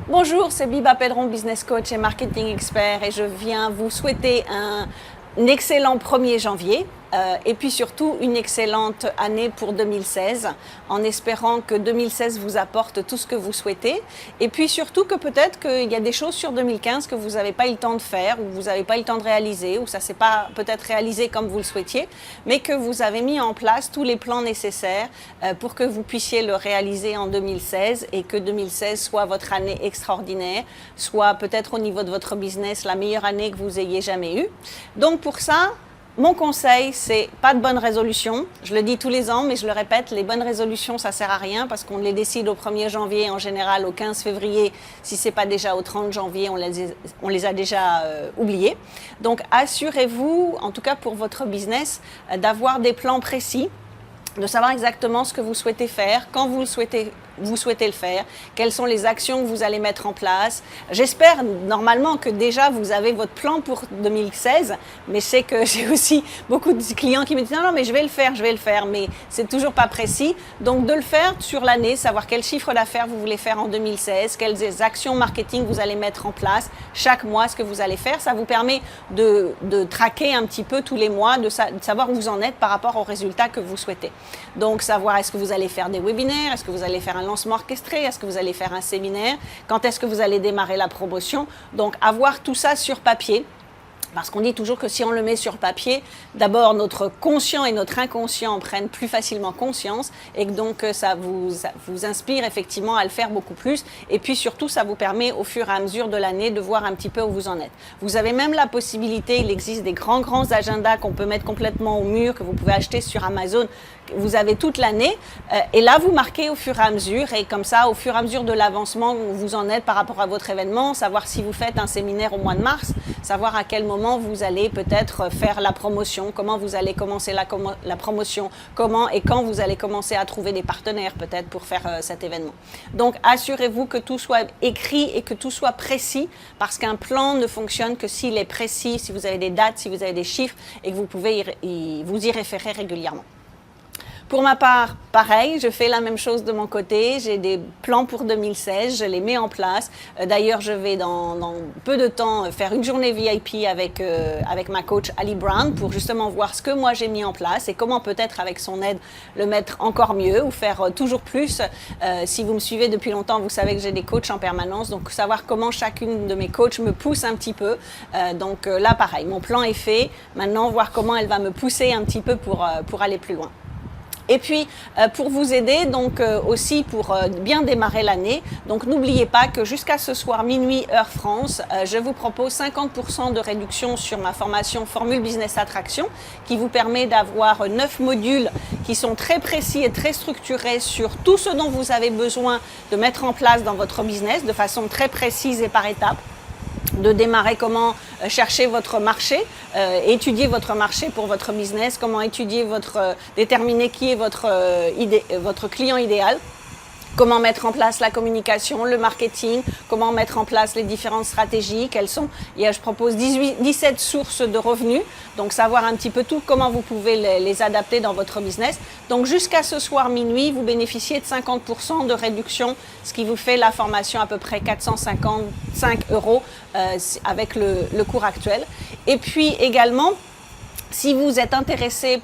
Bonjour, c'est Biba Pedron, business coach et marketing expert, et je viens vous souhaiter un excellent 1er janvier et puis surtout une excellente année pour 2016, en espérant que 2016 vous apporte tout ce que vous souhaitez, et puis surtout que peut-être qu'il y a des choses sur 2015 que vous n'avez pas eu le temps de faire, ou vous n'avez pas eu le temps de réaliser, ou ça ne s'est pas peut-être réalisé comme vous le souhaitiez, mais que vous avez mis en place tous les plans nécessaires pour que vous puissiez le réaliser en 2016, et que 2016 soit votre année extraordinaire, soit peut-être au niveau de votre business la meilleure année que vous ayez jamais eue. Donc pour ça, mon conseil, c'est pas de bonnes résolutions. Je le dis tous les ans, mais je le répète, les bonnes résolutions, ça sert à rien parce qu'on les décide au 1er janvier, en général au 15 février. Si c'est pas déjà au 30 janvier, on les a déjà oubliées. Donc assurez-vous, en tout cas pour votre business, d'avoir des plans précis, de savoir exactement ce que vous souhaitez faire, quand vous souhaitez le faire, quelles sont les actions que vous allez mettre en place. J'espère normalement que déjà vous avez votre plan pour 2016, mais je sais que j'ai aussi beaucoup de clients qui me disent non, mais je vais le faire, mais c'est toujours pas précis. Donc de le faire sur l'année, savoir quel chiffre d'affaires vous voulez faire en 2016, quelles actions marketing vous allez mettre en place chaque mois, ce que vous allez faire, ça vous permet de traquer un petit peu tous les mois, de savoir où vous en êtes par rapport aux résultats que vous souhaitez. Donc savoir est-ce que vous allez faire des webinaires, est-ce que vous allez faire un lancement orchestré, est-ce que vous allez faire un séminaire, quand est-ce que vous allez démarrer la promotion. Donc avoir tout ça sur papier. Parce qu'on dit toujours que si on le met sur papier, d'abord notre conscient et notre inconscient en prennent plus facilement conscience, et que donc ça vous inspire effectivement à le faire beaucoup plus. Et puis surtout, ça vous permet au fur et à mesure de l'année de voir un petit peu où vous en êtes. Vous avez même la possibilité, il existe des grands agendas qu'on peut mettre complètement au mur, que vous pouvez acheter sur Amazon. Vous avez toute l'année et là vous marquez au fur et à mesure, et comme ça au fur et à mesure de l'avancement où vous en êtes par rapport à votre événement, savoir si vous faites un séminaire au mois de mars, savoir à quel moment vous allez peut-être faire la promotion, comment vous allez commencer la promotion, comment et quand vous allez commencer à trouver des partenaires peut-être pour faire cet événement. Donc assurez-vous que tout soit écrit et que tout soit précis, parce qu'un plan ne fonctionne que s'il est précis, si vous avez des dates, si vous avez des chiffres et que vous pouvez vous y référer régulièrement. Pour ma part, pareil, je fais la même chose de mon côté. J'ai des plans pour 2016, je les mets en place. D'ailleurs, je vais dans peu de temps faire une journée VIP avec ma coach Ali Brown pour justement voir ce que moi j'ai mis en place et comment peut-être avec son aide le mettre encore mieux ou faire toujours plus. Si vous me suivez depuis longtemps, vous savez que j'ai des coachs en permanence, donc savoir comment chacune de mes coachs me pousse un petit peu. Donc là, pareil, mon plan est fait. Maintenant, voir comment elle va me pousser un petit peu pour aller plus loin. Et puis, pour vous aider, donc aussi pour bien démarrer l'année, donc n'oubliez pas que jusqu'à ce soir minuit heure France, je vous propose 50% de réduction sur ma formation Formule Business Attraction, qui vous permet d'avoir 9 modules qui sont très précis et très structurés sur tout ce dont vous avez besoin de mettre en place dans votre business de façon très précise et par étapes. De démarrer comment chercher votre marché, étudier votre marché pour votre business, comment étudier déterminer qui est votre client idéal, comment mettre en place la communication, le marketing, comment mettre en place les différentes stratégies, je propose 17 sources de revenus, donc savoir un petit peu tout, comment vous pouvez les adapter dans votre business. Donc jusqu'à ce soir minuit, vous bénéficiez de 50% de réduction, ce qui vous fait la formation à peu près 455 € avec le cours actuel. Et puis également, si vous êtes intéressé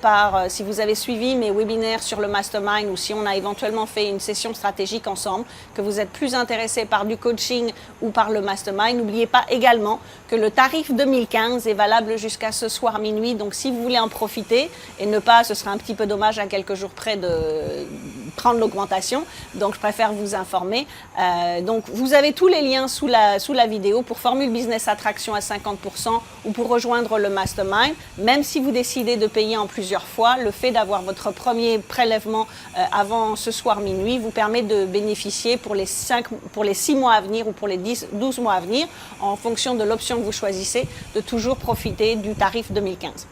si vous avez suivi mes webinaires sur le mastermind, ou si on a éventuellement fait une session stratégique ensemble, que vous êtes plus intéressé par du coaching ou par le mastermind, n'oubliez pas également que le tarif 2015 est valable jusqu'à ce soir minuit. Donc si vous voulez en profiter et ce serait un petit peu dommage à quelques jours près de prendre l'augmentation, donc je préfère vous informer. Donc vous avez tous les liens sous la vidéo pour Formule Business Attraction à 50% ou pour rejoindre le mastermind. Même si vous décidez de payer en plusieurs fois, le fait d'avoir votre premier prélèvement avant ce soir minuit vous permet de bénéficier pour les 6 mois à venir ou pour les 12 mois à venir, en fonction de l'option que vous choisissez, de toujours profiter du tarif 2015.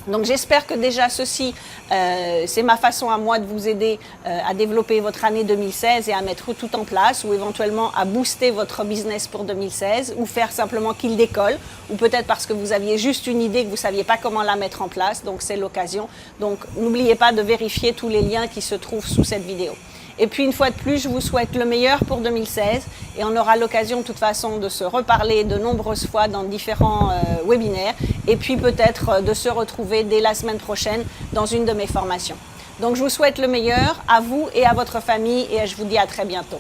Donc j'espère que déjà ceci, c'est ma façon à moi de vous aider à développer votre année 2016 et à mettre tout en place, ou éventuellement à booster votre business pour 2016, ou faire simplement qu'il décolle, ou peut-être parce que vous aviez juste une idée que vous ne saviez pas comment la mettre en place, donc c'est l'occasion. Donc n'oubliez pas de vérifier tous les liens qui se trouvent sous cette vidéo. Et puis une fois de plus, je vous souhaite le meilleur pour 2016 et on aura l'occasion de toute façon de se reparler de nombreuses fois dans différents webinaires et puis peut-être de se retrouver dès la semaine prochaine dans une de mes formations. Donc je vous souhaite le meilleur à vous et à votre famille et je vous dis à très bientôt.